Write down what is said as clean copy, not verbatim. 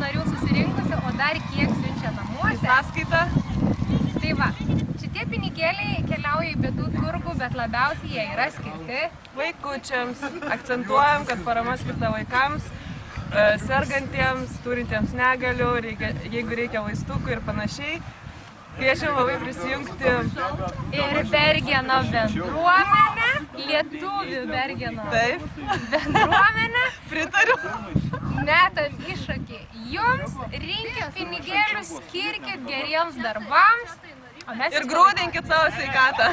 narių susirinkusi, o dar kiek siunčia namuose. Sąskaita. Tai va, šitie pinigėliai keliauja į bėdų turgų, bet labiausiai jie yra skirti Vaikučiams. Akcentuojam, kad parama skirta vaikams, sergantiems, turintiems negalių, jeigu reikia vaistukų ir panašiai. Kviečiam labai prisijungti ir Bergeno bendruomenę, lietuvių Bergeno bendruomenę. Pritariu. Metam iššūkį jums, rinkit pinigėlius, skirkit geriems darbams. Ir grūdinkit savo sveikatą.